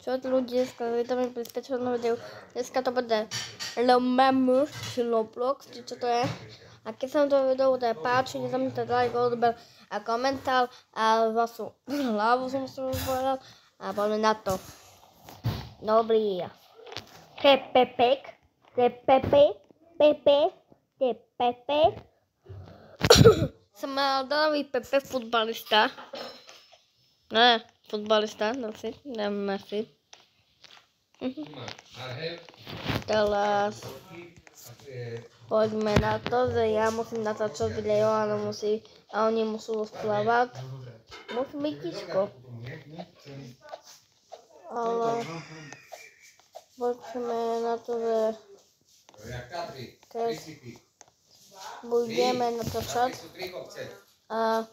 Čo ľudí dneska, vítame pri speciálnom videu. Dneska to bude Lomemu, či Loblox, či čo to je. A keď sa vám to video bude páči, nezabudnite like, odber a komentár a vašu hlavu som si povedal a poďme na to. Dobrý. Pepepek, Pepe. Som David Pepe, futbalista. Ne, futbalista, neviem asi. Teraz poďme na to, že ja musím natáčať video a oni musú rozprávať. Musí byť tiško. Ale poďme na to, že keď budeme natáčať a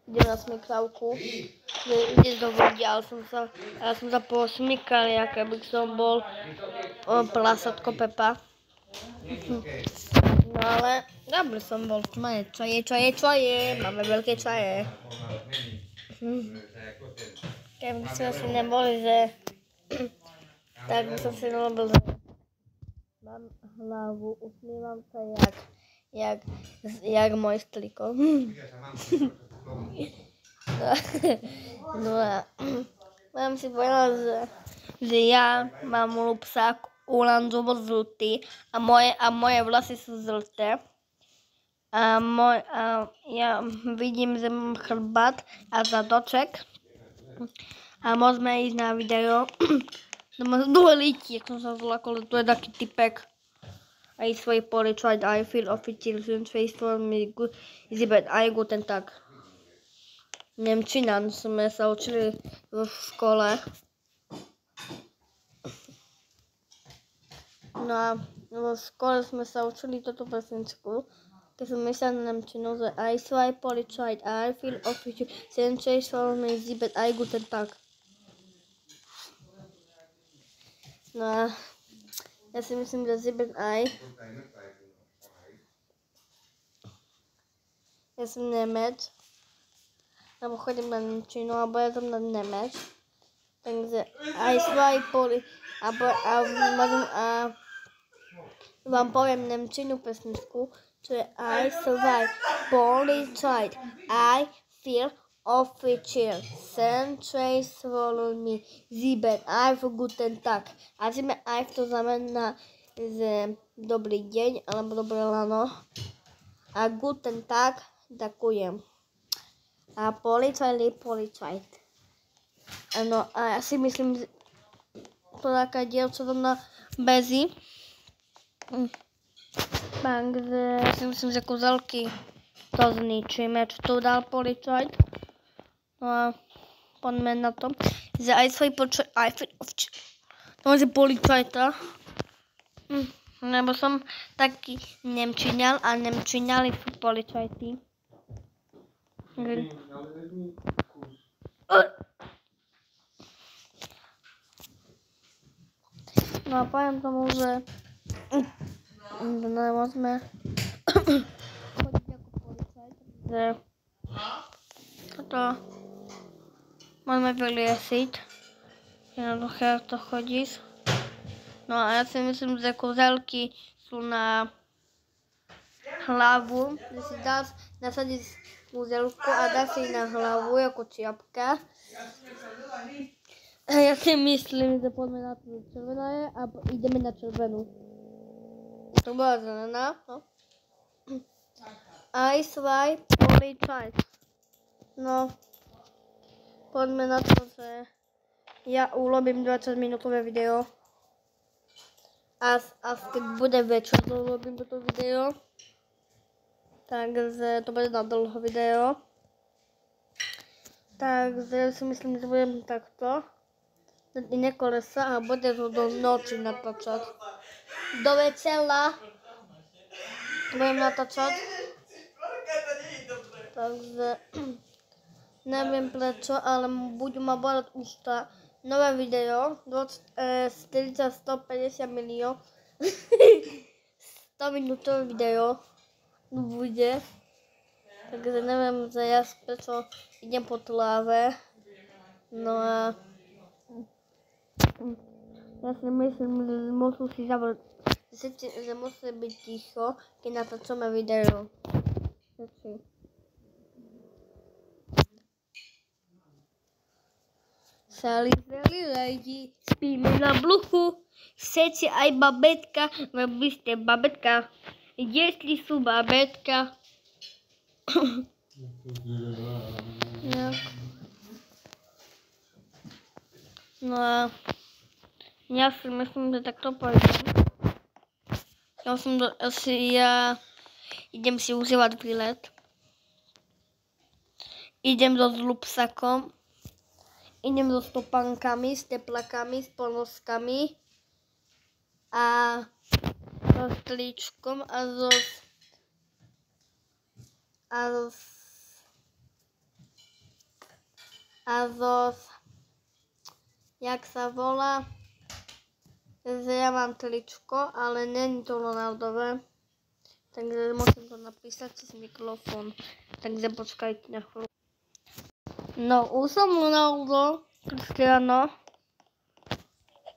idem na smyklavku, že ide do vody, ale som sa posmykal, aké by som bol plasatko Pepa. No ale dobre som bol, čaje, máme veľké čaje. Keby sme si neboli, že tak by som si nerobil, že mám hlavu, usmievam sa jak môj striko. No a mám si povedať, že ja mám lupsák oranžovo žltý a moje vlasy sú žlté. A ja vidím, že mám chrbát a zadoček. A môžeme ísť na video. Dole líti, jak som sa zlakol, to je taký typek. I svoj poličať, I feel official, face for me, Zibet, I guten Tag. Nemčina sme sa učili v škole. No a v škole sme sa učili toto pesničku. Keď som myslel na nemčinu, že I svoj poličať, I feel official, face for me, Zibet, I guten Tag. No a ja si myslím, že Zibet I. Ja som Nemec. Alebo chodím na Nemčinu, alebo ja som na Nemec. Takže aj svoj poli. A vám poviem Nemčinu pesničku, čo je aj svoj poličaj. I feel official. Centuries follow me. Zibet, I for guten Tag. A Zibet, I to znamená, že dobrý deň, alebo dobré ráno. A guten Tag, ďakujem. A policajt. Ano, a ja si myslím, že to taká dievčata na bezi. Takže ja si myslím, že kuzelky to zničíme, čo tu dal policajt. No a poďme na to, že aj svoj policajta. Lebo som taký nemčíňal a nemčíňali sú policajti. No a poviem tomu, že nemôžeme chodiť ako policajt, že toto môžeme vyliesiť, jednoduché to chodíš. No a ja si myslím, že kuzelky sú na hlavu, že si dáš nasadiť kuzelku a dá si na hlavu ako čiapka. A ja si myslím, že poďme na to červené a ideme na červenú. To bola zelená, no. Aj svoj policajt. No, poďme na to, že ja urobím 20-minútové video. A keď bude večer, to urobím toto video. Takže to bude na dlho video. Takže si myslím, že budem takto. Iné kolesa a bude to do noci natáčať. Do večera budem natáčať. Takže neviem prečo, ale budú ma bolať ústa. Nové video, 150 miliónov. 100 minútové video bude. Takže neviem, že ja prečo idem po láve. No a ja si myslím, že musím si zavrieť, že musí byť ticho, keď natáčame video. Sali, lidi, spíme na bruchu. Chcete aj babetka, vy ste babetka. Jestli sú babetka. No a ja si myslím, že takto pôjdem. Ja idem si užívať výlet. Idem so zlupsakom. Idem so stopánkami, s teplakami, s ponoskami a so stričkom a jak sa volá, že ja mám tričko, ale není to Ronaldové, takže musím to napísať cez mikrofón, takže počkajte na chvíľu. No, už som Ronaldo, Cristiano,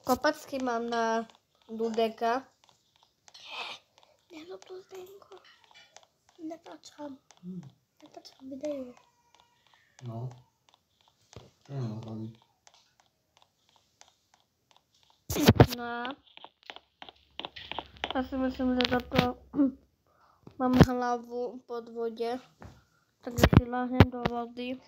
kopacky mám na Dudeka. Nerob to Zdenko, natáčam video. No, čo mám robiť? No, ja si myslím, že toto mám hlavu pod vode, takže si láhnem do vody.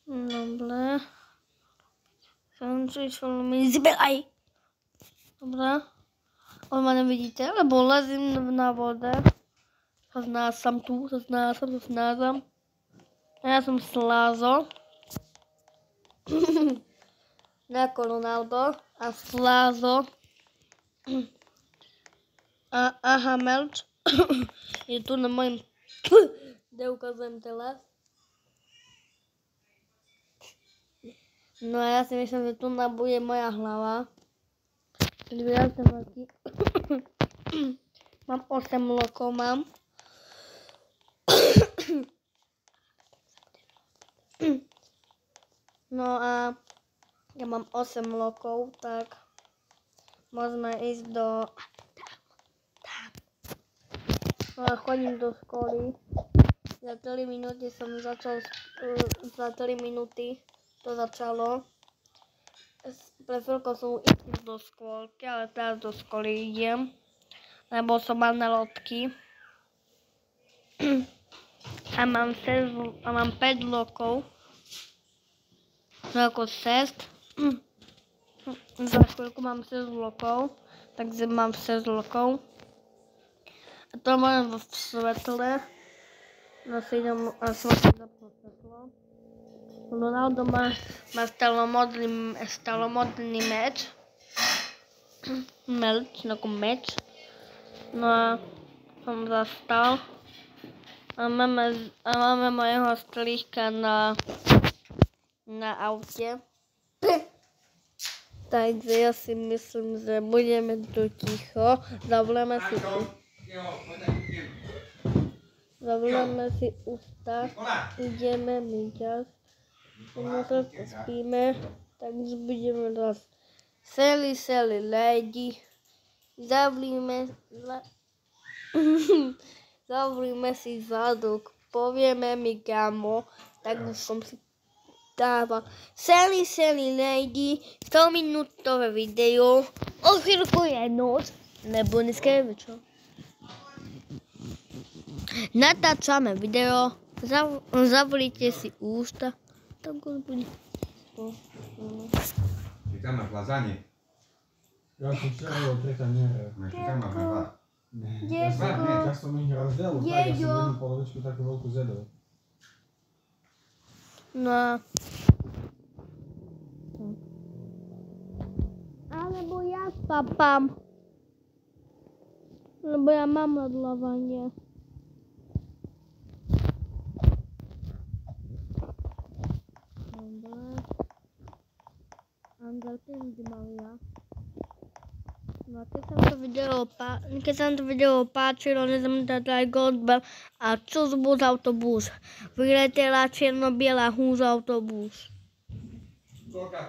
Dobre. Som mi zbelaj. Dobre. On ma nevidíte, lebo lezím na vode. Znášam tu, znášam. Ja som Slázo. Ako Ronaldo. A Slázo. A Ahamelč. Je tu na mojom... Kde ukazujem teraz. No a ja si myslím, že tu bude moja hlava. Mám 8 lokov, mám. No a ja mám 8 lokov, tak môžeme ísť do... No a chodím do školy. Za 3 minúty som začal, za 3 minúty to začalo. Pre chvíľko som išla do škôlky, ale teraz do školy idem, lebo som mal na lodky. A mám 5 lokov. Ako 6. Za chvíľku mám 6 lokov, takže mám 6 lokov. A to mám vo svetle. Zase idem a svetlo zaplo svetlo. Ronaldo má staromodný meč. Meč. No a som zastal. A máme mojeho strýchka na aute. Takže ja si myslím, že budeme tu ticho. Zavrieme si ústa. Ideme myťať. Sa pospíme, takže budeme raz celý lidi. Zavrime si zadok, povieme mi kamo, tak som si dával celý lidi, 100 minútové video, o chvíľku je noc, nebo dneska je večer. Natáčame video, zavrite si ústa. Čekám na plazanie. Ja som včera teta nie. Čekám na plazanie. Ja som ich rozdelil, tak ja som jednu polovičku takú veľkú zjedol. No. Alebo ja papám. Lebo ja mám odľavanie. Andal, ty mal ja. No keď sa to video páčilo, nezabudnite dať odber a čo zbúz autobus. Vyletela čierno-biela húza autobus.